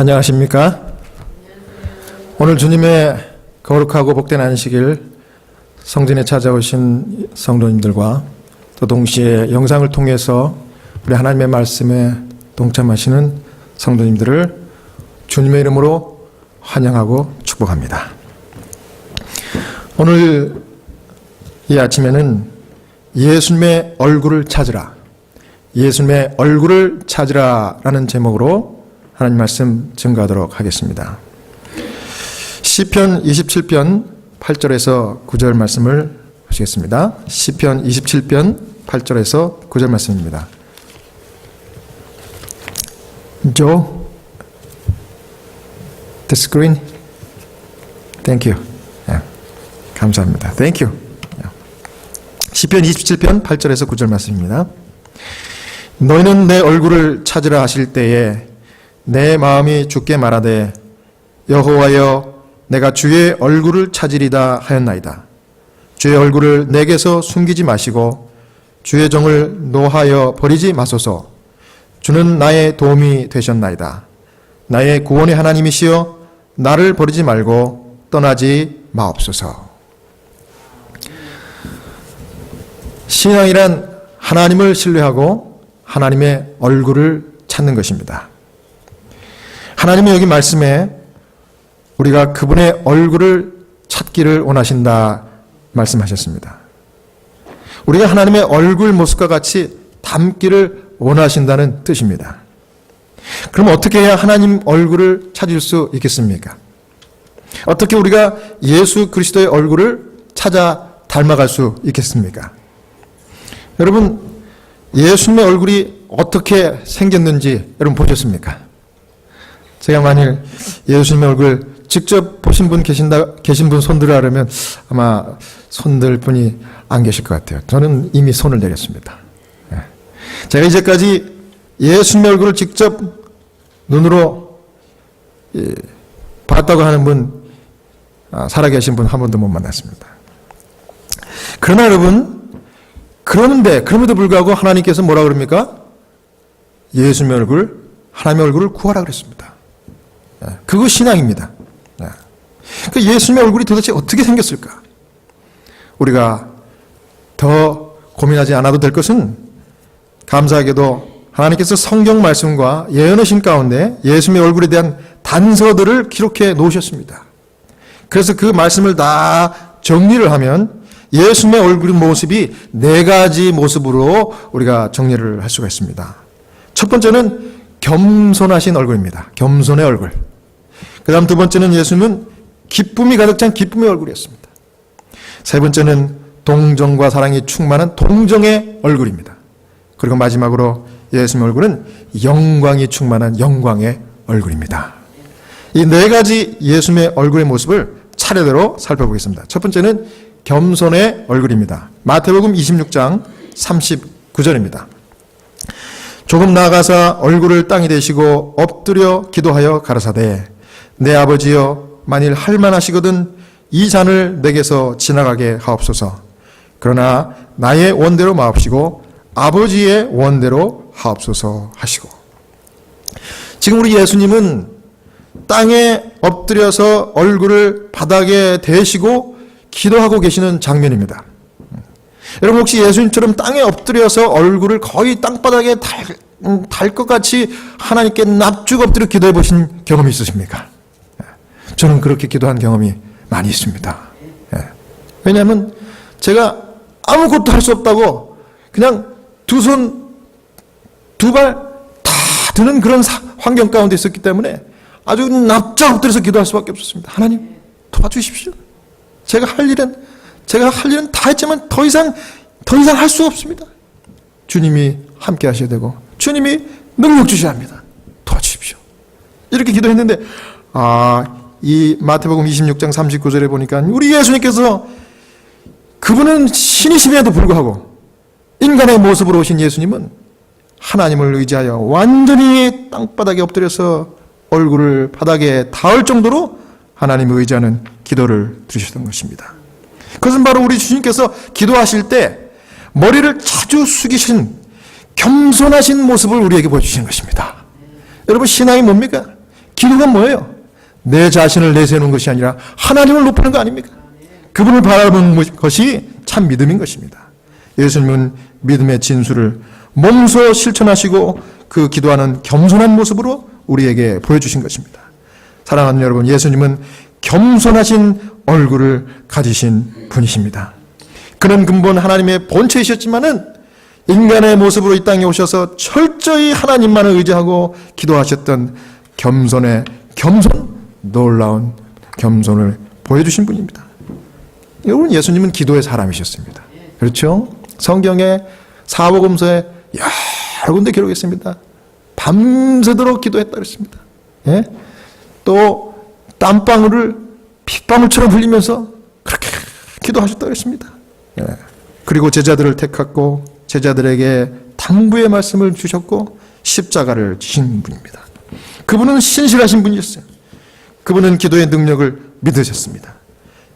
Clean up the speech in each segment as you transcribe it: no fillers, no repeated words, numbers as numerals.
안녕하십니까? 오늘 주님의 거룩하고 복된 안식일 성전에 찾아오신 성도님들과 또 동시에 영상을 통해서 우리 하나님의 말씀에 동참하시는 성도님들을 주님의 이름으로 환영하고 축복합니다. 오늘 이 아침에는 예수님의 얼굴을 찾으라, 예수님의 얼굴을 찾으라 라는 제목으로 하나님 말씀 증거하도록 하겠습니다. 시편 27편 8절에서 9절 말씀을 보시겠습니다. 시편 27편 8절에서 9절 말씀입니다. Joe, the screen. Thank you. 감사합니다. Thank you. 시편 27편 8절에서 9절 말씀입니다. 너희는 내 얼굴을 찾으라 하실 때에 내 마음이 주께 말하되 여호와여 내가 주의 얼굴을 찾으리다 하였나이다. 주의 얼굴을 내게서 숨기지 마시고 주의 정을 노하여 버리지 마소서. 주는 나의 도움이 되셨나이다. 나의 구원의 하나님이시여 나를 버리지 말고 떠나지 마옵소서. 신앙이란 하나님을 신뢰하고 하나님의 얼굴을 찾는 것입니다. 하나님은 여기 말씀에 우리가 그분의 얼굴을 찾기를 원하신다 말씀하셨습니다. 우리가 하나님의 얼굴 모습과 같이 닮기를 원하신다는 뜻입니다. 그럼 어떻게 해야 하나님 얼굴을 찾을 수 있겠습니까? 어떻게 우리가 예수 그리스도의 얼굴을 찾아 닮아갈 수 있겠습니까? 여러분, 예수님의 얼굴이 어떻게 생겼는지 여러분 보셨습니까? 제가 만일 예수님의 얼굴 직접 보신 분 계신 분 손들어 하려면 아마 손들 분이 안 계실 것 같아요. 저는 이미 손을 내렸습니다. 제가 이제까지 예수님의 얼굴을 직접 눈으로 봤다고 하는 분, 살아계신 분 한 번도 못 만났습니다. 그러나 여러분, 그럼에도 불구하고 하나님께서 뭐라 그럽니까? 예수님의 얼굴, 하나님의 얼굴을 구하라 그랬습니다. 그거 신앙입니다. 그 예수님의 얼굴이 도대체 어떻게 생겼을까? 우리가 더 고민하지 않아도 될 것은 감사하게도 하나님께서 성경 말씀과 예언의 신 가운데 예수님의 얼굴에 대한 단서들을 기록해 놓으셨습니다. 그래서 그 말씀을 다 정리를 하면 예수님의 얼굴 모습이 네 가지 모습으로 우리가 정리를 할 수가 있습니다. 첫 번째는 겸손하신 얼굴입니다. 겸손의 얼굴. 그 다음 두 번째는 예수님은 기쁨이 가득 찬 기쁨의 얼굴이었습니다. 세 번째는 동정과 사랑이 충만한 동정의 얼굴입니다. 그리고 마지막으로 예수님의 얼굴은 영광이 충만한 영광의 얼굴입니다. 이 네 가지 예수님의 얼굴의 모습을 차례대로 살펴보겠습니다. 첫 번째는 겸손의 얼굴입니다. 마태복음 26장 39절입니다. 조금 나아가사 얼굴을 땅에 대시고 엎드려 기도하여 가라사대 내 아버지여 만일 할만하시거든 이 잔을 내게서 지나가게 하옵소서. 그러나 나의 원대로 마옵시고 아버지의 원대로 하옵소서 하시고. 지금 우리 예수님은 땅에 엎드려서 얼굴을 바닥에 대시고 기도하고 계시는 장면입니다. 여러분 혹시 예수님처럼 땅에 엎드려서 얼굴을 거의 땅바닥에 달 것 같이 하나님께 납죽 엎드려 기도해 보신 경험이 있으십니까? 저는 그렇게 기도한 경험이 많이 있습니다. 왜냐하면 제가 아무것도 할 수 없다고 그냥 두 손, 두 발 다 드는 그런 환경 가운데 있었기 때문에 아주 납작 엎드려서 기도할 수밖에 없었습니다. 하나님 도와주십시오. 제가 할 일은 다 했지만 더 이상 할 수 없습니다. 주님이 함께 하셔야 되고 주님이 능력 주셔야 합니다. 도와주십시오. 이렇게 기도했는데 이 마태복음 26장 39절에 보니까 우리 예수님께서 그분은 신이심에도 불구하고 인간의 모습으로 오신 예수님은 하나님을 의지하여 완전히 땅바닥에 엎드려서 얼굴을 바닥에 닿을 정도로 하나님을 의지하는 기도를 들으셨던 것입니다. 그것은 바로 우리 주님께서 기도하실 때 머리를 자주 숙이신 겸손하신 모습을 우리에게 보여주시는 것입니다. 여러분 신앙이 뭡니까? 기도가 뭐예요? 내 자신을 내세우는 것이 아니라 하나님을 높이는 거 아닙니까? 그분을 바라보는 것이 참 믿음인 것입니다. 예수님은 믿음의 진수를 몸소 실천하시고 그 기도하는 겸손한 모습으로 우리에게 보여주신 것입니다. 사랑하는 여러분, 예수님은 겸손하신 얼굴을 가지신 분이십니다. 그는 근본 하나님의 본체이셨지만은 인간의 모습으로 이 땅에 오셔서 철저히 하나님만을 의지하고 기도하셨던 놀라운 겸손을 보여주신 분입니다. 여러분, 예수님은 기도의 사람이셨습니다. 그렇죠? 성경에 사복음서에 여러 군데 기록했습니다. 밤새도록 기도했다 그랬습니다. 예? 또 땀방울을 핏방울처럼 흘리면서 그렇게 기도하셨다 그랬습니다. 예. 그리고 제자들을 택하고 제자들에게 당부의 말씀을 주셨고 십자가를 지신 분입니다. 그분은 신실하신 분이었어요. 그분은 기도의 능력을 믿으셨습니다.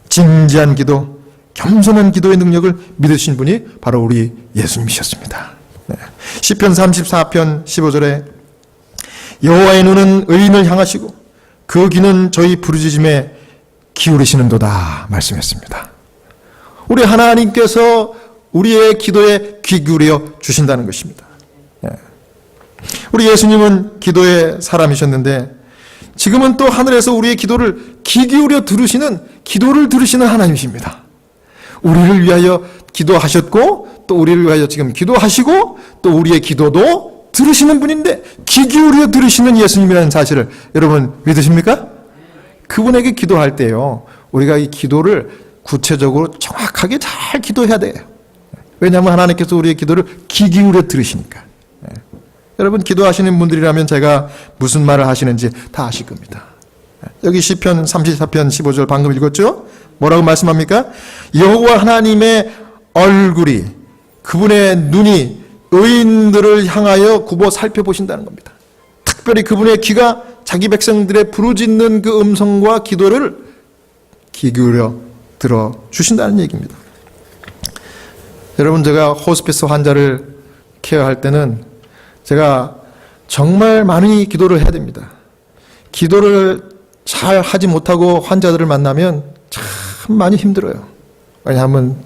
진지한 기도, 겸손한 기도의 능력을 믿으신 분이 바로 우리 예수님이셨습니다. 네. 시편 34편 15절에 여호와의 눈은 의인을 향하시고 그 귀는 저희 부르짖음에 기울이시는도다 말씀했습니다. 우리 하나님께서 우리의 기도에 귀 기울여 주신다는 것입니다. 네. 우리 예수님은 기도의 사람이셨는데 지금은 또 하늘에서 우리의 기도를 귀 기울여 기도를 들으시는 하나님이십니다. 우리를 위하여 기도하셨고 또 우리를 위하여 지금 기도하시고 또 우리의 기도도 들으시는 분인데 귀 기울여 들으시는 예수님이라는 사실을 여러분 믿으십니까? 그분에게 기도할 때요, 우리가 이 기도를 구체적으로 정확하게 잘 기도해야 돼요. 왜냐하면 하나님께서 우리의 기도를 귀 기울여 들으시니까. 여러분, 기도하시는 분들이라면 제가 무슨 말을 하시는지 다 아실 겁니다. 여기 시편 34편 15절 방금 읽었죠? 뭐라고 말씀합니까? 여호와 하나님의 얼굴이, 그분의 눈이 의인들을 향하여 굽어 살펴보신다는 겁니다. 특별히 그분의 귀가 자기 백성들의 부르짖는 그 음성과 기도를 귀 기울여 들어주신다는 얘기입니다. 여러분, 제가 호스피스 환자를 케어할 때는 제가 정말 많이 기도를 해야 됩니다. 기도를 잘 하지 못하고 환자들을 만나면 참 많이 힘들어요. 왜냐하면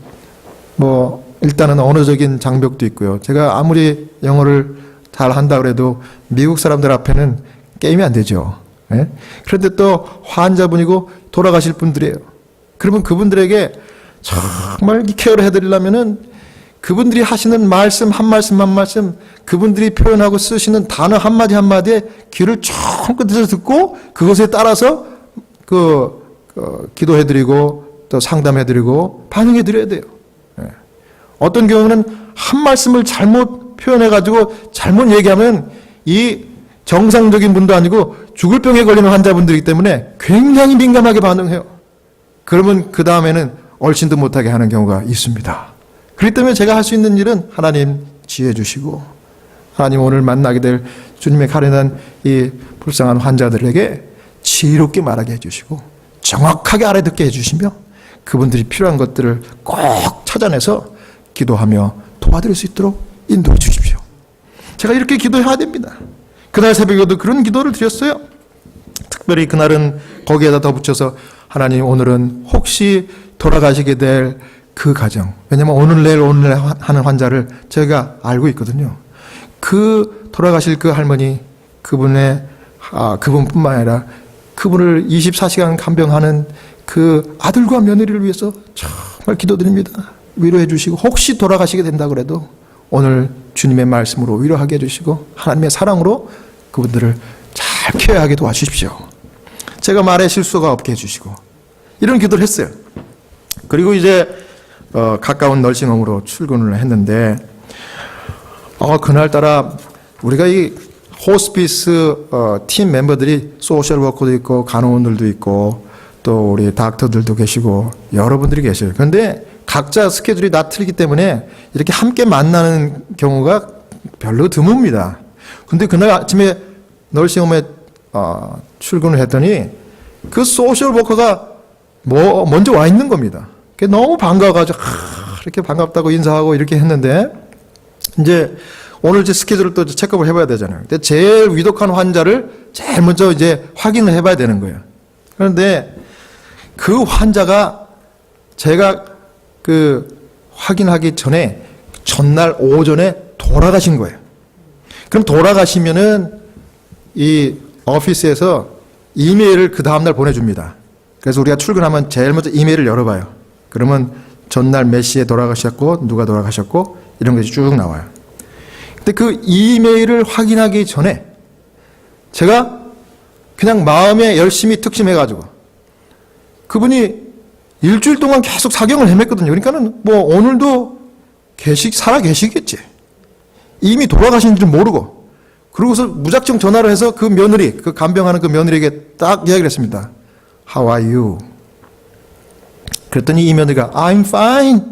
일단은 언어적인 장벽도 있고요. 제가 아무리 영어를 잘 한다 그래도 미국 사람들 앞에는 게임이 안 되죠. 예? 그런데 또 환자분이고 돌아가실 분들이에요. 그러면 그분들에게 정말 케어를 해드리려면은 그분들이 하시는 말씀 한 말씀, 그분들이 표현하고 쓰시는 단어 한마디 한마디에 귀를 쫑 끝에서 듣고 그것에 따라서 기도해드리고 또 상담해드리고 반응해드려야 돼요. 어떤 경우는 한 말씀을 잘못 표현해가지고 잘못 얘기하면 이 정상적인 분도 아니고 죽을 병에 걸리는 환자분들이기 때문에 굉장히 민감하게 반응해요. 그러면 그 다음에는 얼씬도 못하게 하는 경우가 있습니다. 그렇기 때문에 제가 할 수 있는 일은 하나님 지혜 주시고 하나님 오늘 만나게 될 주님의 가련한 이 불쌍한 환자들에게 지혜롭게 말하게 해주시고 정확하게 알아듣게 해주시며 그분들이 필요한 것들을 꼭 찾아내서 기도하며 도와드릴 수 있도록 인도해 주십시오. 제가 이렇게 기도해야 됩니다. 그날 새벽에도 그런 기도를 드렸어요. 특별히 그날은 거기에다 덧붙여서 하나님, 오늘은 혹시 돌아가시게 될 그 가정, 왜냐하면 오늘 내일 하는 환자를 제가 알고 있거든요. 그 돌아가실 그 할머니, 그분뿐만 아니라 그분을 24시간 간병하는 그 아들과 며느리를 위해서 정말 기도드립니다. 위로해 주시고 혹시 돌아가시게 된다 그래도 오늘 주님의 말씀으로 위로하게 해주시고 하나님의 사랑으로 그분들을 잘 케어하게 도와주십시오. 제가 말에 실수가 없게 해주시고 이런 기도를 했어요. 그리고 이제 가까운 널싱홈으로 출근을 했는데 그날따라 우리가 이 호스피스 팀 멤버들이 소셜워커도 있고 간호원들도 있고 또 우리 닥터들도 계시고 여러분들이 계셔요. 그런데 각자 스케줄이 다 틀리기 때문에 이렇게 함께 만나는 경우가 별로 드뭅니다. 근데 그날 아침에 널싱홈에 출근을 했더니 그 소셜워커가 먼저 와 있는 겁니다. 너무 반가워가지고 이렇게 반갑다고 인사하고 이렇게 했는데 이제 오늘 제 스케줄을 또 체크업을 해봐야 되잖아요. 근데 제일 위독한 환자를 제일 먼저 이제 확인을 해봐야 되는 거예요. 그런데 그 환자가 제가 확인하기 전에 전날 오전에 돌아가신 거예요. 그럼 돌아가시면은 이 오피스에서 이메일을 그 다음날 보내줍니다. 그래서 우리가 출근하면 제일 먼저 이메일을 열어봐요. 그러면 전날 몇 시에 돌아가셨고 누가 돌아가셨고 이런 것이 쭉 나와요. 근데 그 이메일을 확인하기 전에 제가 그냥 마음에 열심히 특심해가지고 그분이 일주일 동안 계속 사경을 헤맸거든요. 그러니까는 뭐 오늘도 살아 계시겠지. 이미 돌아가신 줄 모르고 그러고서 무작정 전화를 해서 그 며느리, 그 간병하는 그 며느리에게 딱 이야기를 했습니다. How are you? 그랬더니 이 며느리가 I'm fine.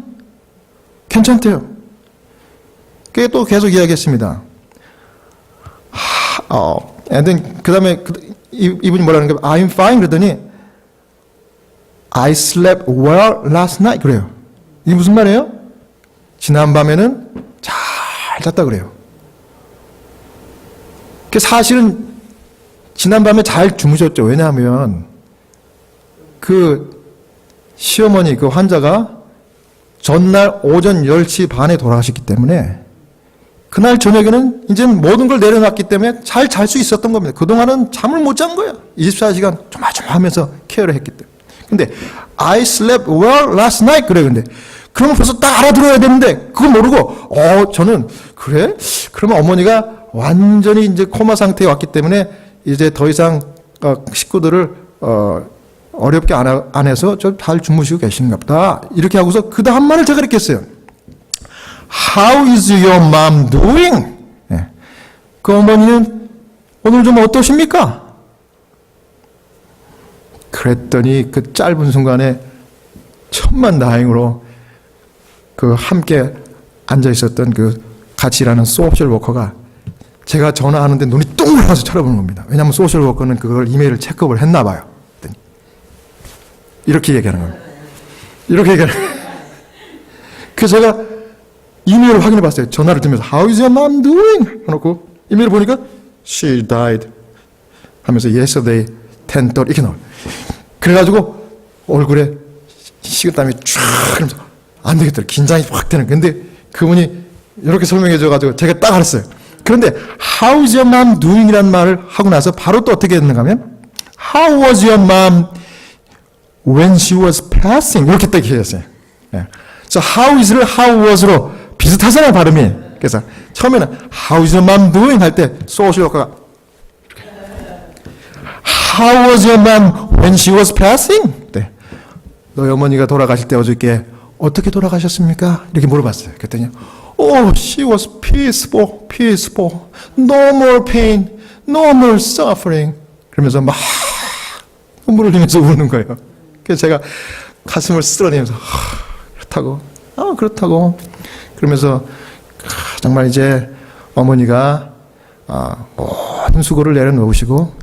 괜찮대요. 그게 또 계속 이야기했습니다. And then 그 다음에 이분이 뭐라는 게 I'm fine 그러더니 I slept well last night 그래요. 이게 무슨 말이에요? 지난밤에는 잘 잤다 그래요. 사실은 지난밤에 잘 주무셨죠. 왜냐하면 그 시어머니 그 환자가 전날 오전 10시 반에 돌아가셨기 때문에 그날 저녁에는 이제 모든 걸 내려놨기 때문에 잘 잘 수 있었던 겁니다. 그동안은 잠을 못 잔 거예요. 24시간 조마조마하면서 케어를 했기 때문에. 근데 I slept well last night 그래. 근데 그러면 벌써 딱 알아들어야 되는데 그걸 모르고 저는 그래? 그러면 어머니가 완전히 이제 코마 상태에 왔기 때문에 이제 더 이상 식구들을 어렵게 안 해서 좀 잘 주무시고 계신가 보다. 이렇게 하고서 그 다음 말을 제가 이렇게 했어요. How is your mom doing? 네. 그 어머니는 오늘 좀 어떠십니까? 그랬더니 그 짧은 순간에 천만다행으로 그 함께 앉아 있었던 그 같이 일하는 소셜 워커가 제가 전화하는데 눈이 똥 나서 쳐다보는 겁니다. 왜냐하면 소셜 워커는 그걸 이메일을 체크업을 했나 봐요. 이렇게 얘기하는 거예요. 이렇게 얘기하는 거예요. 그래서 제가 이메일을 확인해 봤어요. 전화를 들면서 How is your mom doing? 해놓고 이메일 보니까 She died 하면서 yesterday 10:30 이렇게 나와요. 그래가지고 얼굴에 식은땀이 쫙 흐르면서 안 되겠더라. 긴장이 확 되는. 근데 그분이 이렇게 설명해 줘가지고 제가 딱 알았어요. 그런데 How is your mom doing? 이라는 말을 하고 나서 바로 또 어떻게 했는가 하면 How was your mom when she was passing? 이렇게 딱 얘기했어요. 그래서 how is를 how was로 비슷하잖아요, 발음이. 그래서 처음에는 how is your mom doing? 할 때 소셜 워커가 How was your mom when she was passing? 네. 너희 어머니가 돌아가실 때 어저께 어떻게 돌아가셨습니까? 이렇게 물어봤어요. 그랬더니 Oh, she was peaceful, peaceful. No more pain, no more suffering. 그러면서 막 눈물을 흘리면서 우는 거예요. 그래서 제가 가슴을 쓸어내면서 그렇다고 그러면서 정말 이제 어머니가 모든 수고를 내려놓으시고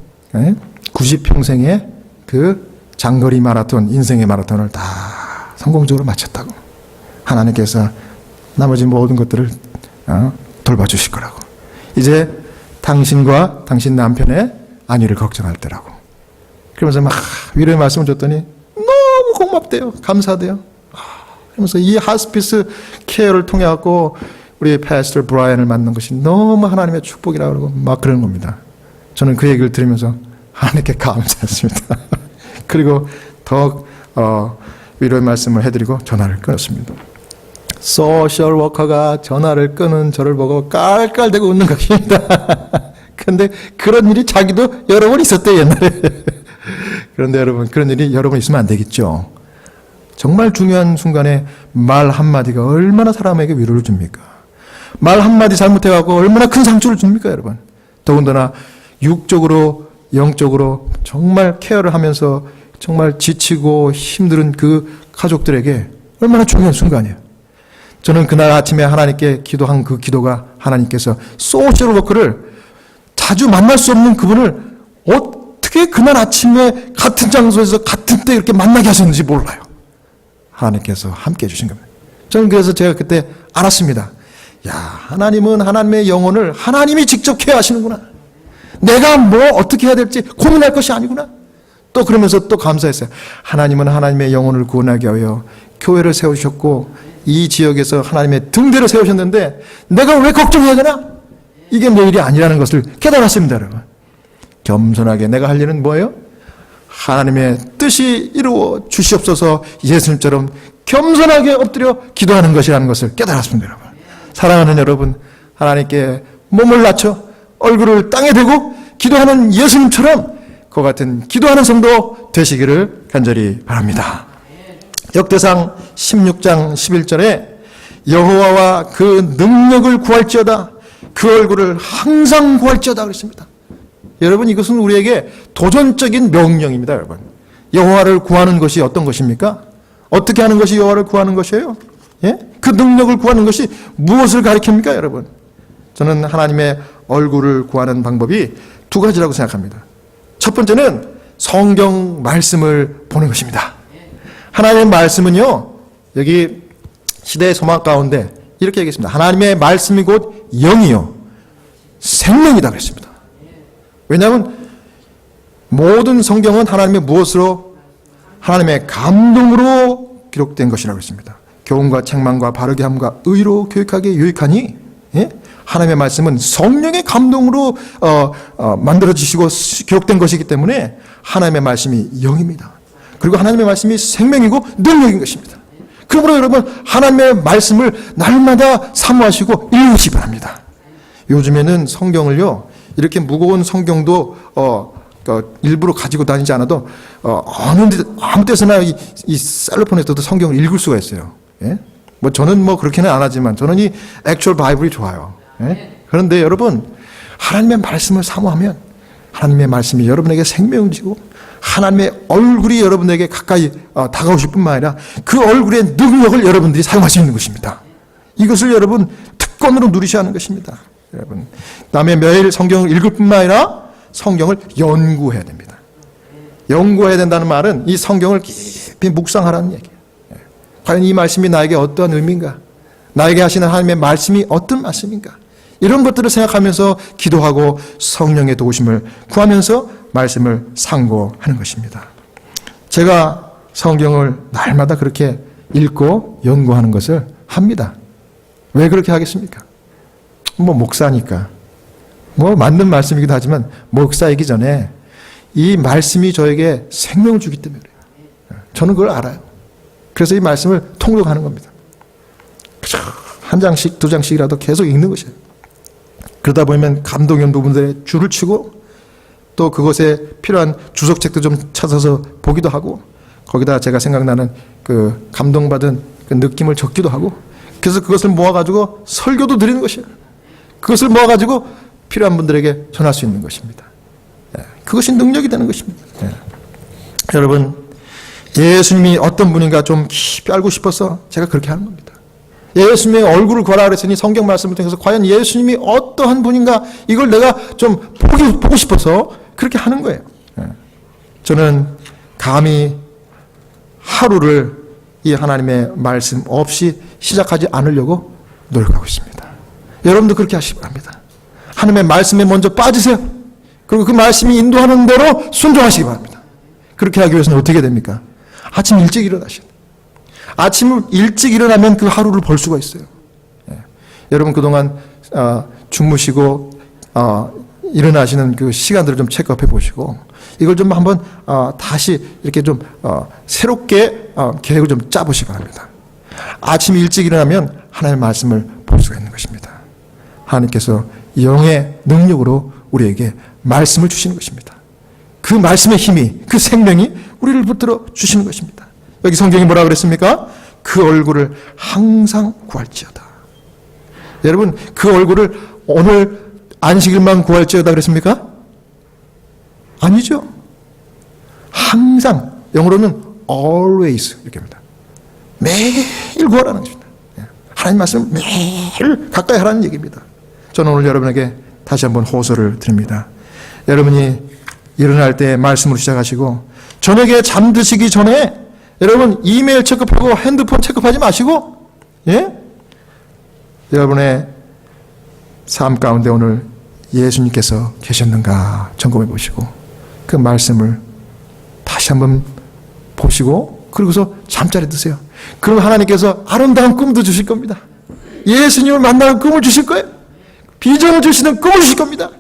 90평생의 그 장거리 마라톤, 인생의 마라톤을 다 성공적으로 마쳤다고. 하나님께서 나머지 모든 것들을 돌봐주실 거라고. 이제 당신과 당신 남편의 안위를 걱정할 때라고. 그러면서 막 위로의 말씀을 줬더니 너무 고맙대요. 감사돼요. 그러면서 이 하스피스 케어를 통해 갖고 우리 패스터 브라이언을 만난 것이 너무 하나님의 축복이라고 그러고 막 그러는 겁니다. 저는 그 얘기를 들으면서 하나님께 감사했습니다. 그리고 더욱 위로의 말씀을 해드리고 전화를 끊었습니다. 소셜 워커가 전화를 끊은 저를 보고 깔깔대고 웃는 것입니다. 그런데 그런 일이 자기도 여러 번 있었대요, 옛날에. 그런데 여러분, 그런 일이 여러 번 있으면 안 되겠죠. 정말 중요한 순간에 말 한마디가 얼마나 사람에게 위로를 줍니까? 말 한마디 잘못해갖고 얼마나 큰 상처를 줍니까, 여러분? 더군다나 육적으로, 영적으로 정말 케어를 하면서 정말 지치고 힘든 그 가족들에게 얼마나 중요한 순간이에요. 저는 그날 아침에 하나님께 기도한 그 기도가 하나님께서 소셜 워커를 자주 만날 수 없는 그분을 어떻게 그날 아침에 같은 장소에서 같은 때 이렇게 만나게 하셨는지 몰라요. 하나님께서 함께 해주신 겁니다. 저는 그래서 제가 그때 알았습니다. 야, 하나님은 하나님의 영혼을 하나님이 직접 케어하시는구나. 내가 뭐 어떻게 해야 될지 고민할 것이 아니구나. 또 그러면서 또 감사했어요. 하나님은 하나님의 영혼을 구원하게 하여 교회를 세우셨고 이 지역에서 하나님의 등대를 세우셨는데 내가 왜 걱정해야 되나? 이게 내 일이 아니라는 것을 깨달았습니다, 여러분. 겸손하게 내가 할 일은 뭐예요? 하나님의 뜻이 이루어 주시옵소서 예수님처럼 겸손하게 엎드려 기도하는 것이라는 것을 깨달았습니다, 여러분. 사랑하는 여러분, 하나님께 몸을 낮춰 얼굴을 땅에 대고 기도하는 예수님처럼 그 같은 기도하는 성도 되시기를 간절히 바랍니다. 역대상 16장 11절에 여호와와 그 능력을 구할지어다 그 얼굴을 항상 구할지어다 그랬습니다. 여러분, 이것은 우리에게 도전적인 명령입니다. 여러분, 여호와를 구하는 것이 어떤 것입니까? 어떻게 하는 것이 여호와를 구하는 것이에요? 예? 그 능력을 구하는 것이 무엇을 가리킵니까, 여러분? 저는 하나님의 얼굴을 구하는 방법이 두 가지라고 생각합니다. 첫 번째는 성경 말씀을 보는 것입니다. 하나님의 말씀은요, 여기 시대의 소망 가운데 이렇게 얘기했습니다. 하나님의 말씀이 곧 영이요 생명이다 그랬습니다. 왜냐하면 모든 성경은 하나님의 무엇으로? 하나님의 감동으로 기록된 것이라고 했습니다. 교훈과 책망과 바르게 함과 의로 교육하기에 유익하니, 예? 하나님의 말씀은 성령의 감동으로 만들어지시고 기록된 것이기 때문에 하나님의 말씀이 영입니다. 그리고 하나님의 말씀이 생명이고 능력인 것입니다. 그러므로 여러분, 하나님의 말씀을 날마다 사모하시고 읽으시기 바랍니다. 요즘에는 성경을요, 이렇게 무거운 성경도 일부러 가지고 다니지 않아도 아무 데서나 이 셀로폰에서도 성경을 읽을 수가 있어요. 예? 뭐 저는 뭐 그렇게는 안 하지만 저는 이 액츄얼 바이블이 좋아요. 예? 그런데 여러분, 하나님의 말씀을 사모하면 하나님의 말씀이 여러분에게 생명을 주고 하나님의 얼굴이 여러분에게 가까이 다가오실 뿐만 아니라 그 얼굴의 능력을 여러분들이 사용할 수 있는 것입니다. 이것을 여러분 특권으로 누리셔야 하는 것입니다. 여러분, 남의 매일 성경을 읽을 뿐만 아니라 성경을 연구해야 됩니다. 연구해야 된다는 말은 이 성경을 깊이 묵상하라는 얘기예요. 과연 이 말씀이 나에게 어떠한 의미인가? 나에게 하시는 하나님의 말씀이 어떤 말씀인가? 이런 것들을 생각하면서 기도하고 성령의 도우심을 구하면서 말씀을 상고하는 것입니다. 제가 성경을 날마다 그렇게 읽고 연구하는 것을 합니다. 왜 그렇게 하겠습니까? 뭐 목사니까. 뭐 맞는 말씀이기도 하지만 목사이기 전에 이 말씀이 저에게 생명을 주기 때문에 그래요. 저는 그걸 알아요. 그래서 이 말씀을 통독하는 겁니다. 한 장씩 두 장씩이라도 계속 읽는 것이에요. 그러다 보면 감동 있는 부분들에 줄을 치고 또 그것에 필요한 주석책도 좀 찾아서 보기도 하고 거기다 제가 생각나는 그 감동받은 그 느낌을 적기도 하고 그래서 그것을 모아가지고 설교도 드리는 것이에요. 그것을 모아가지고 필요한 분들에게 전할 수 있는 것입니다. 그것이 능력이 되는 것입니다. 여러분, 예수님이 어떤 분인가 좀 깊이 알고 싶어서 제가 그렇게 하는 겁니다. 예수님의 얼굴을 구하라 그랬으니 성경 말씀을 통해서 과연 예수님이 어떠한 분인가 이걸 내가 좀 보고 싶어서 그렇게 하는 거예요. 저는 감히 하루를 이 하나님의 말씀 없이 시작하지 않으려고 노력하고 있습니다. 여러분도 그렇게 하시기 바랍니다. 하나님의 말씀에 먼저 빠지세요. 그리고 그 말씀이 인도하는 대로 순종하시기 바랍니다. 그렇게 하기 위해서는 어떻게 됩니까? 아침 일찍 일어나셔야 돼요. 아침 일찍 일어나면 그 하루를 벌 수가 있어요. 여러분 그동안 주무시고 일어나시는 그 시간들을 좀 체크업해 보시고 이걸 좀 한번 다시 이렇게 좀 새롭게 계획을 좀 짜보시기 바랍니다. 아침 일찍 일어나면 하나님의 말씀을 볼 수가 있는 것입니다. 하나님께서 영의 능력으로 우리에게 말씀을 주시는 것입니다. 그 말씀의 힘이, 그 생명이 우리를 붙들어 주시는 것입니다. 여기 성경이 뭐라 그랬습니까? 그 얼굴을 항상 구할지어다. 여러분, 그 얼굴을 오늘 안식일만 구할지어다 그랬습니까? 아니죠. 항상, 영어로는 always 이렇게 합니다. 매일 구하라는 것입니다. 하나님 말씀을 매일 가까이 하라는 얘기입니다. 저는 오늘 여러분에게 다시 한번 호소를 드립니다. 여러분이 일어날 때 말씀으로 시작하시고 저녁에 잠드시기 전에 여러분 이메일 체크하고 핸드폰 체크하지 마시고 여러분의 삶 가운데 오늘 예수님께서 계셨는가 점검해 보시고 그 말씀을 다시 한번 보시고 그러고서 잠자리 드세요. 그럼 하나님께서 아름다운 꿈도 주실 겁니다. 예수님을 만나는 꿈을 주실 거예요. 비전을 주시는 꿈을 주실 겁니다.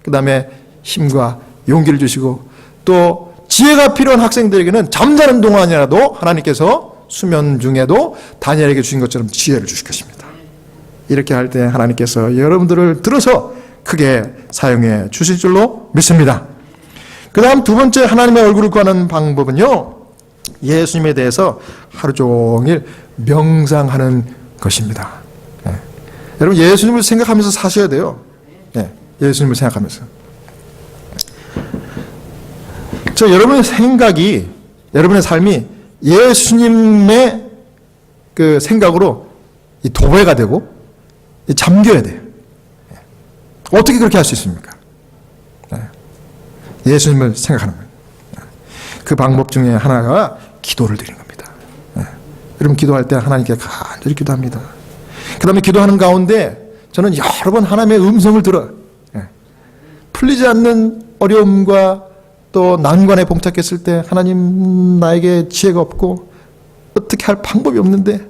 그 다음에 힘과 용기를 주시고 또 지혜가 필요한 학생들에게는 잠자는 동안이라도 하나님께서 수면 중에도 다니엘에게 주신 것처럼 지혜를 주실 것입니다. 이렇게 할 때 하나님께서 여러분들을 들어서 크게 사용해 주실 줄로 믿습니다. 그 다음 두 번째 하나님의 얼굴을 구하는 방법은요, 예수님에 대해서 하루 종일 명상하는 것입니다. 네. 여러분 예수님을 생각하면서 사셔야 돼요. 네. 예수님을 생각하면서. 여러분의 생각이, 여러분의 삶이 예수님의 그 생각으로 이 도배가 되고 잠겨야 돼요. 어떻게 그렇게 할 수 있습니까? 예수님을 생각하는 거예요. 그 방법 중에 하나가 기도를 드리는 겁니다. 여러분 기도할 때 하나님께 간절히 기도합니다. 그 다음에 기도하는 가운데 저는 여러 번 하나님의 음성을 들어요. 풀리지 않는 어려움과 또 난관에 봉착했을 때 하나님 나에게 지혜가 없고 어떻게 할 방법이 없는데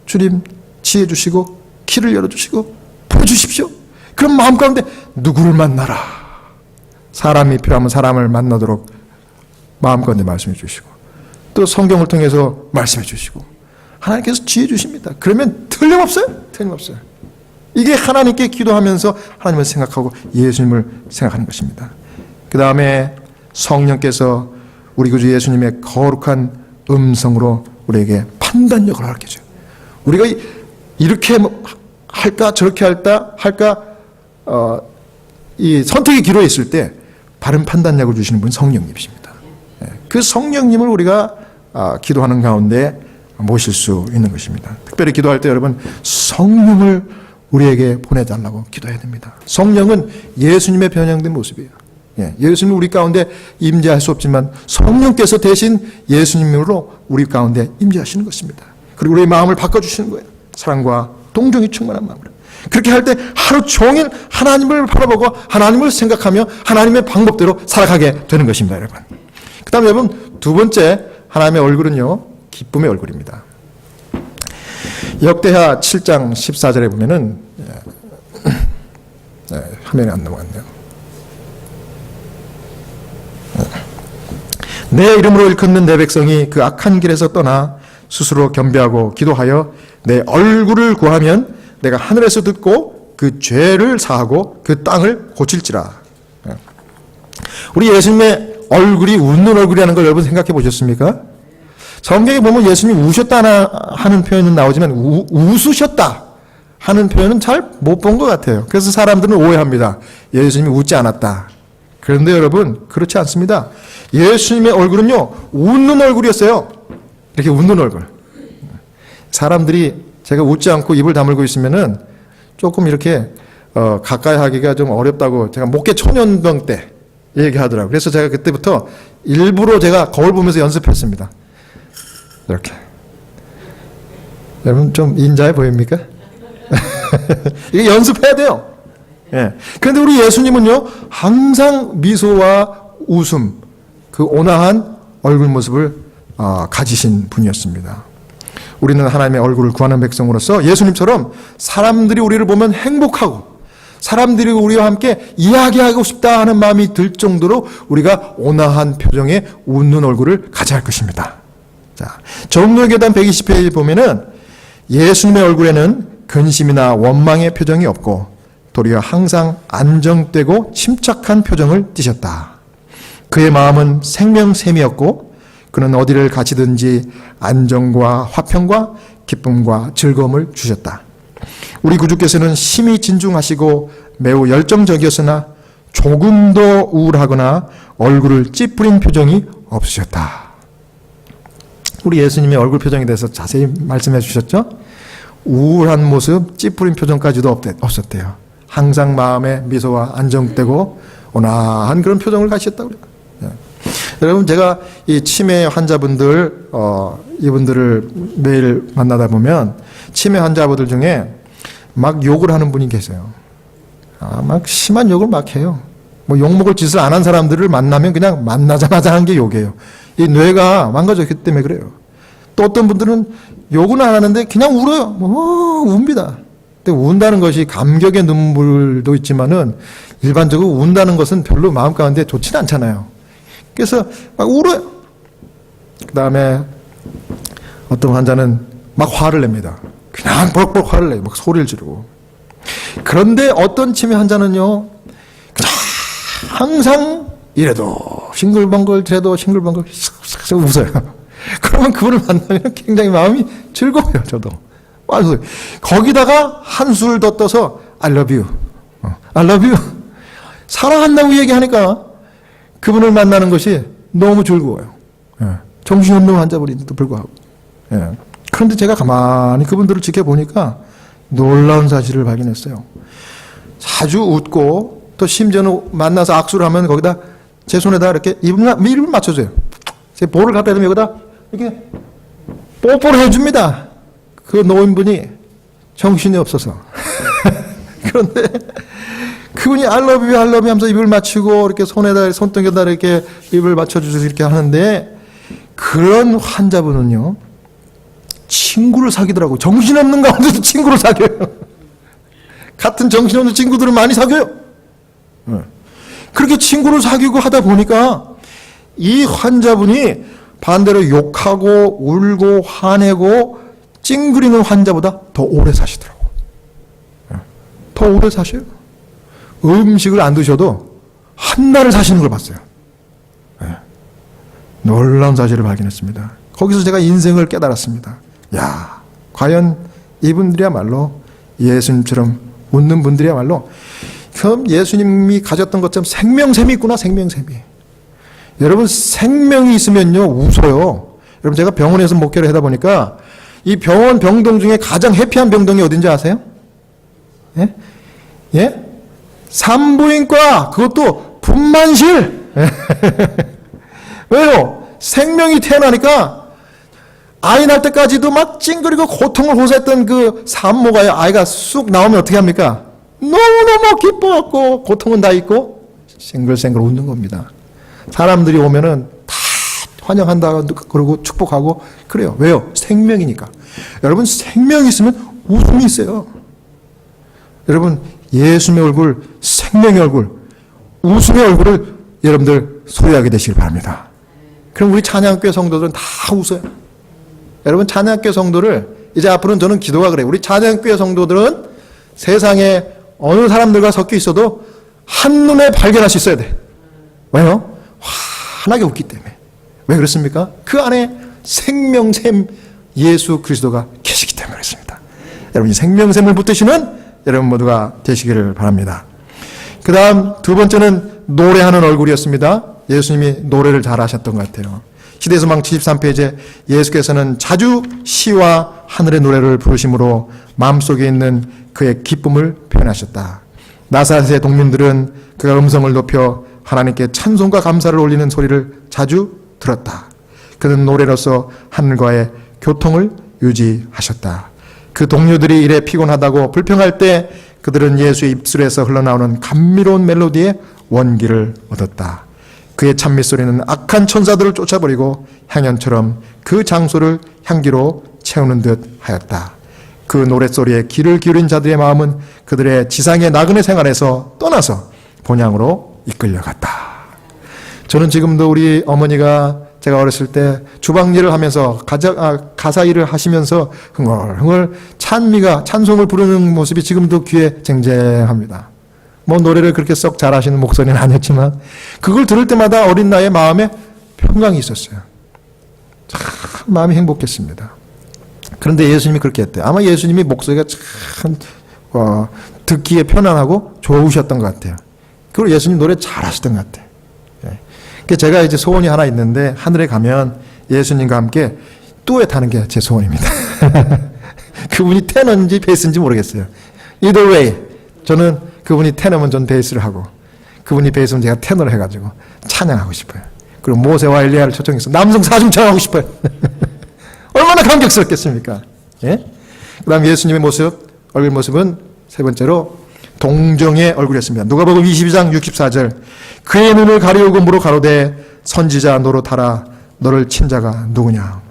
주님 지혜 주시고 길을 열어주시고 보여주십시오. 그럼 마음 가운데 누구를 만나라. 사람이 필요하면 사람을 만나도록 마음 가운데 말씀해 주시고 또 성경을 통해서 말씀해 주시고 하나님께서 지혜 주십니다. 그러면 틀림없어요. 틀림없어요. 이게 하나님께 기도하면서 하나님을 생각하고 예수님을 생각하는 것입니다. 그 다음에 성령께서 우리 구주 예수님의 거룩한 음성으로 우리에게 판단력을 가르쳐줘요. 우리가 이렇게 할까 저렇게 할까 이 선택의 기로에 있을 때 바른 판단력을 주시는 분은 성령님이십니다. 그 성령님을 우리가 기도하는 가운데 모실 수 있는 것입니다. 특별히 기도할 때 여러분 성령을 우리에게 보내달라고 기도해야 됩니다. 성령은 예수님의 변형된 모습이에요. 예수님은 우리 가운데 임재할 수 없지만 성령께서 대신 예수님으로 우리 가운데 임재하시는 것입니다. 그리고 우리의 마음을 바꿔주시는 거예요. 사랑과 동정이 충만한 마음으로. 그렇게 할 때 하루 종일 하나님을 바라보고 하나님을 생각하며 하나님의 방법대로 살아가게 되는 것입니다. 여러분. 그 다음에 여러분 두 번째 하나님의 얼굴은요 기쁨의 얼굴입니다. 역대하 7장 14절에 보면은 화면이 안 넘어갔네요. 내 이름으로 일컫는 내 백성이 그 악한 길에서 떠나 스스로 겸비하고 기도하여 내 얼굴을 구하면 내가 하늘에서 듣고 그 죄를 사하고 그 땅을 고칠지라. 우리 예수님의 얼굴이 웃는 얼굴이라는 걸 여러분 생각해 보셨습니까? 성경에 보면 예수님이 우셨다 하는 표현은 나오지만 웃으셨다 하는 표현은 잘 못 본 것 같아요. 그래서 사람들은 오해합니다. 예수님이 웃지 않았다. 그런데 여러분 그렇지 않습니다. 예수님의 얼굴은요 웃는 얼굴이었어요. 이렇게 웃는 얼굴. 사람들이 제가 웃지 않고 입을 다물고 있으면은 조금 이렇게 가까이 하기가 좀 어렵다고 제가 목회 초년병 때 얘기하더라고요. 그래서 제가 그때부터 일부러 제가 거울 보면서 연습했습니다. 이렇게. 여러분 좀 인자해 보입니까? 이게 연습해야 돼요. 예. 그런데 우리 예수님은요 항상 미소와 웃음, 그 온화한 얼굴 모습을 가지신 분이었습니다. 우리는 하나님의 얼굴을 구하는 백성으로서 예수님처럼 사람들이 우리를 보면 행복하고 사람들이 우리와 함께 이야기하고 싶다 하는 마음이 들 정도로 우리가 온화한 표정의 웃는 얼굴을 가져야 할 것입니다. 자, 정로의 계단 120페이지 보면은 예수님의 얼굴에는 근심이나 원망의 표정이 없고 도리어 항상 안정되고 침착한 표정을 띠셨다. 그의 마음은 생명샘이었고 그는 어디를 가시든지 안정과 화평과 기쁨과 즐거움을 주셨다. 우리 구주께서는 심히 진중하시고 매우 열정적이었으나 조금도 우울하거나 얼굴을 찌푸린 표정이 없으셨다. 우리 예수님의 얼굴 표정에 대해서 자세히 말씀해 주셨죠? 우울한 모습, 찌푸린 표정까지도 없었대요. 항상 마음에 미소와 안정되고 온화한 그런 표정을 가지셨다고 그래요. 여러분 제가 이 치매 환자분들 이분들을 매일 만나다 보면 치매 환자분들 중에 막 욕을 하는 분이 계세요. 막 심한 욕을 막 해요. 뭐 욕먹을 짓을 안 한 사람들을 만나면 그냥 만나자마자 한 게 욕이에요. 이 뇌가 망가졌기 때문에 그래요. 또 어떤 분들은 욕은 안 하는데 그냥 울어요. 웁니다. 근데 운다는 것이 감격의 눈물도 있지만은 일반적으로 운다는 것은 별로 마음 가운데 좋지는 않잖아요. 그래서 막 울어요. 그 다음에 어떤 환자는 막 화를 냅니다. 그냥 벅벅 화를 내요. 막 소리를 지르고. 그런데 어떤 치매 환자는요, 항상 이래도 싱글벙글 저래도 싱글벙글 웃어요. 그러면 그분을 만나면 굉장히 마음이 즐거워요. 저도. 거기다가 한술 더 떠서 I love you. I love you. 사랑한다고 얘기하니까 그분을 만나는 것이 너무 즐거워요. 정신없는 환자분인데도 불구하고. 그런데 제가 가만히 그분들을 지켜보니까 놀라운 사실을 발견했어요. 자주 웃고 또 심지어는 만나서 악수를 하면 거기다 제 손에다 이렇게 입을 맞춰줘요. 제 볼을 갖다 대면 여기다 이렇게 뽀뽀를 해줍니다. 그 노인분이 정신이 없어서. 그런데 그분이 I love you, I love you 하면서 입을 맞추고 이렇게 손등에다 이렇게 입을 맞춰주셔서 이렇게 하는데 그런 환자분은요, 친구를 사귀더라고요. 정신없는 가운데도 친구를 사귀어요. 같은 정신없는 친구들을 많이 사귀어요. 그렇게 친구를 사귀고 하다 보니까 이 환자분이 반대로 욕하고 울고 화내고 찡그리는 환자보다 더 오래 사시더라고요. 더 오래 사셔요. 음식을 안 드셔도 한 달을 사시는 걸 봤어요. 놀라운 사실을 발견했습니다. 거기서 제가 인생을 깨달았습니다. 야, 과연 이분들이야말로 예수님처럼 웃는 분들이야말로 그럼 예수님이 가졌던 것처럼 생명샘이 있구나. 생명샘이. 여러분, 생명이 있으면요 웃어요. 여러분, 제가 병원에서 목회를 하다 보니까 이 병원 병동 중에 가장 해피한 병동이 어딘지 아세요? 예? 예? 산부인과. 그것도 분만실. 왜요? 생명이 태어나니까 아이 날 때까지도 막 찡그리고 고통을 호소했던 그 산모가요, 아이가 쑥 나오면 어떻게 합니까? 너무너무 기뻐갖고 고통은 다 잊고 싱글싱글 웃는 겁니다. 사람들이 오면은 다 환영한다 그러고 축복하고 그래요. 왜요? 생명이니까. 여러분, 생명이 있으면 웃음이 있어요. 여러분, 예수님의 얼굴, 생명의 얼굴, 웃음의 얼굴을 여러분들 소유하게 되시길 바랍니다. 그럼 우리 찬양교회 성도들은 다 웃어요. 여러분, 찬양교회 성도를 이제 앞으로는 저는 기도가 그래요. 우리 찬양교회 성도들은 세상에 어느 사람들과 섞여 있어도 한눈에 발견할 수 있어야 돼. 왜요? 환하게 웃기 때문에. 왜 그렇습니까? 그 안에 생명샘 예수 그리스도가 계시기 때문에 그렇습니다. 여러분, 이 생명샘을 붙드시는 여러분 모두가 되시기를 바랍니다. 그 다음 두 번째는 노래하는 얼굴이었습니다. 예수님이 노래를 잘하셨던 것 같아요. 시대소망 73페이지에 예수께서는 자주 시와 하늘의 노래를 부르심으로 마음속에 있는 그의 기쁨을 표현하셨다. 나사렛의 동민들은 그가 음성을 높여 하나님께 찬송과 감사를 올리는 소리를 자주 들었다. 그는 노래로서 하늘과의 교통을 유지하셨다. 그 동료들이 일에 피곤하다고 불평할 때 그들은 예수의 입술에서 흘러나오는 감미로운 멜로디의 원기를 얻었다. 그의 찬미소리는 악한 천사들을 쫓아버리고 향연처럼 그 장소를 향기로 채우는 듯 하였다. 그 노랫소리에 귀를 기울인 자들의 마음은 그들의 지상의 나그네 생활에서 떠나서 본향으로 이끌려갔다. 저는 지금도 우리 어머니가 제가 어렸을 때 주방 일을 하면서 가사 일을 하시면서 흥얼흥얼 찬송을 부르는 모습이 지금도 귀에 쟁쟁합니다. 뭐 노래를 그렇게 썩 잘하시는 목소리는 아니었지만 그걸 들을 때마다 어린 나이에 마음에 평강이 있었어요. 참 마음이 행복했습니다. 그런데 예수님이 그렇게 했대요. 아마 예수님이 목소리가 참 듣기에 편안하고 좋으셨던 것 같아요. 그리고 예수님 노래 잘하시던 것 같아요. 제가 이제 소원이 하나 있는데 하늘에 가면 예수님과 함께 듀엣 하는 게 제 소원입니다. 그분이 테너인지 베이스인지 모르겠어요. Either way, 저는 그분이 테너면 전 베이스를 하고 그분이 베이스면 제가 테너를 해가지고 찬양하고 싶어요. 그리고 모세와 엘리야를 초청해서 남성 사중 찬양하고 싶어요. 얼마나 감격스럽겠습니까? 예? 그 다음 예수님의 모습, 얼굴 모습은 세 번째로 동정의 얼굴이었습니다. 누가복음 22장 64절 그의 눈을 가리우고 물어 가로되 선지자 노릇하라 너를 친 자가 누구냐.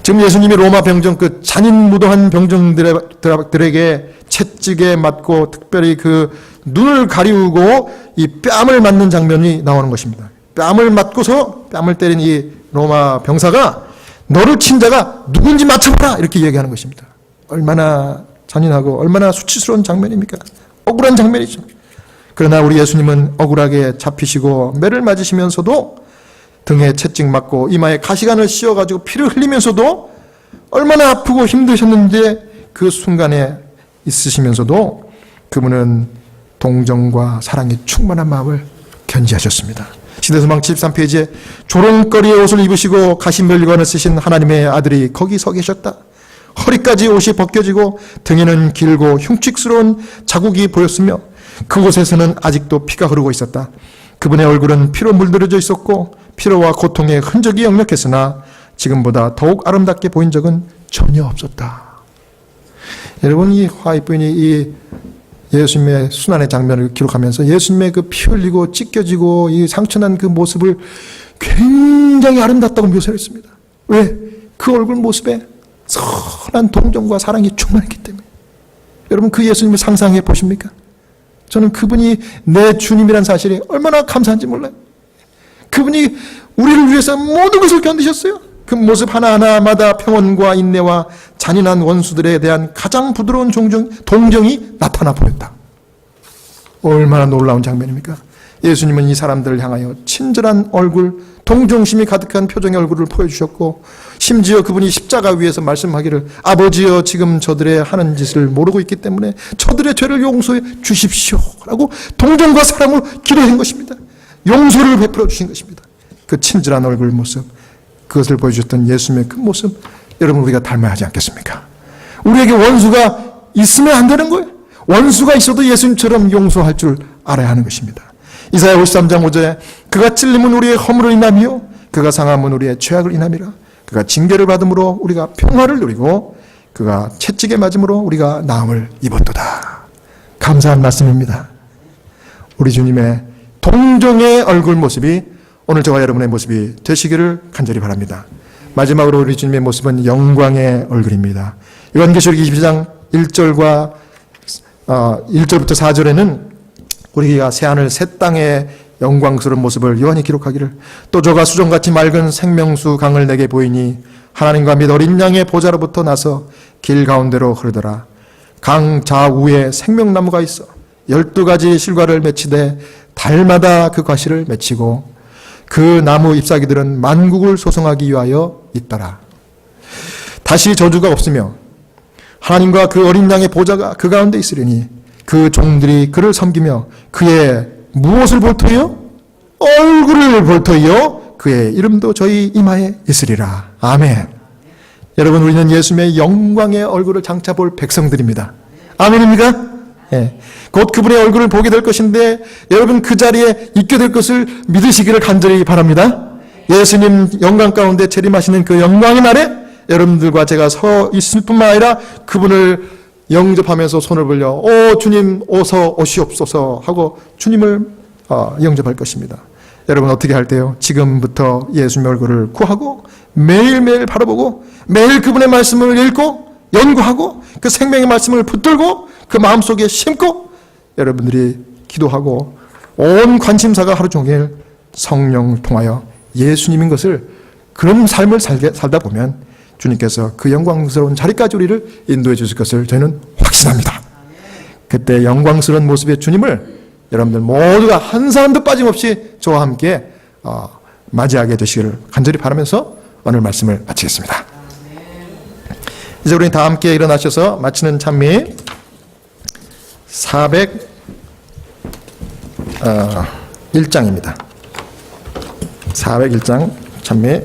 지금 예수님이 로마 병정 그 잔인무도한 병정들에게 채찍에 맞고 특별히 그 눈을 가리우고 이 뺨을 맞는 장면이 나오는 것입니다. 뺨을 맞고서 뺨을 때린 이 로마 병사가 너를 친 자가 누군지 맞춰보라 이렇게 얘기하는 것입니다. 얼마나 잔인하고 얼마나 수치스러운 장면입니까? 억울한 장면이죠. 그러나 우리 예수님은 억울하게 잡히시고 매를 맞으시면서도 등에 채찍 맞고 이마에 가시관을 씌워가지고 피를 흘리면서도 얼마나 아프고 힘드셨는지 그 순간에 있으시면서도 그분은 동정과 사랑이 충만한 마음을 견지하셨습니다. 시대소망 73페이지에 조롱거리의 옷을 입으시고 가시면류관을 쓰신 하나님의 아들이 거기 서 계셨다. 허리까지 옷이 벗겨지고 등에는 길고 흉측스러운 자국이 보였으며 그곳에서는 아직도 피가 흐르고 있었다. 그분의 얼굴은 피로 물들어져 있었고 피로와 고통의 흔적이 역력했으나 지금보다 더욱 아름답게 보인 적은 전혀 없었다. 여러분, 이 화이트부인이 이 예수님의 순환의 장면을 기록하면서 예수님의 그 피 흘리고 찢겨지고 이 상처난 그 모습을 굉장히 아름답다고 묘사를 했습니다. 왜? 그 얼굴 모습에 선한 동정과 사랑이 충만했기 때문에. 여러분, 그 예수님을 상상해 보십니까? 저는 그분이 내 주님이란 사실이 얼마나 감사한지 몰라요. 그분이 우리를 위해서 모든 것을 견디셨어요. 그 모습 하나하나마다 평온과 인내와 잔인한 원수들에 대한 가장 부드러운 동정이 나타나 보였다. 얼마나 놀라운 장면입니까? 예수님은 이 사람들을 향하여 친절한 얼굴, 동정심이 가득한 표정의 얼굴을 보여주셨고 심지어 그분이 십자가 위에서 말씀하기를 아버지여 지금 저들의 하는 짓을 모르고 있기 때문에 저들의 죄를 용서해 주십시오 라고 동정과 사랑으로 기도한 것입니다. 용서를 베풀어 주신 것입니다. 그 친절한 얼굴 모습, 그것을 보여주셨던 예수님의 그 모습, 여러분 우리가 닮아야 하지 않겠습니까? 우리에게 원수가 있으면 안 되는 거예요. 원수가 있어도 예수님처럼 용서할 줄 알아야 하는 것입니다. 이사야 53장 5절에 그가 찔림은 우리의 허물을 인하며 그가 상함은 우리의 죄악을 인함이라. 그가 징계를 받음으로 우리가 평화를 누리고 그가 채찍에 맞음으로 우리가 나음을 입었도다. 감사한 말씀입니다. 우리 주님의 동정의 얼굴 모습이 오늘 저와 여러분의 모습이 되시기를 간절히 바랍니다. 마지막으로 우리 주님의 모습은 영광의 얼굴입니다. 요한계시록 22장 1절과 1절부터 4절에는 우리가 새하늘 새 땅의 영광스러운 모습을 요한이 기록하기를 또 저가 수정같이 맑은 생명수 강을 내게 보이니 하나님과 및 어린 양의 보좌로부터 나서 길 가운데로 흐르더라. 강 좌우에 생명나무가 있어 12가지 실과를 맺히되 달마다 그 과실을 맺히고 그 나무 잎사귀들은 만국을 소성하기 위하여 있더라. 다시 저주가 없으며 하나님과 그 어린 양의 보좌가 그 가운데 있으리니 그 종들이 그를 섬기며 그의 무엇을 볼 터이요? 얼굴을 볼 터이요? 그의 이름도 저희 이마에 있으리라. 아멘. 여러분, 우리는 예수님의 영광의 얼굴을 장차 볼 백성들입니다. 아멘입니까? 예. 곧 그분의 얼굴을 보게 될 것인데 여러분 그 자리에 있게 될 것을 믿으시기를 간절히 바랍니다. 예수님 영광 가운데 재림하시는 그 영광의 날에 여러분들과 제가 서 있을 뿐만 아니라 그분을 영접하면서 손을 벌려 오 주님 어서 오시옵소서 하고 주님을 영접할 것입니다. 여러분 어떻게 할 때요? 지금부터 예수님의 얼굴을 구하고 매일매일 바라보고 매일 그분의 말씀을 읽고 연구하고 그 생명의 말씀을 붙들고 그 마음속에 심고 여러분들이 기도하고 온 관심사가 하루 종일 성령을 통하여 예수님인 것을 그런 삶을 살다 보면 주님께서 그 영광스러운 자리까지 우리를 인도해 주실 것을 저희는 확신합니다. 그때 영광스러운 모습의 주님을 여러분들 모두가 한 사람도 빠짐없이 저와 함께 맞이하게 되시기를 간절히 바라면서 오늘 말씀을 마치겠습니다. 이제 우리 다 함께 일어나셔서 마치는 찬미 401장입니다. 401장 찬미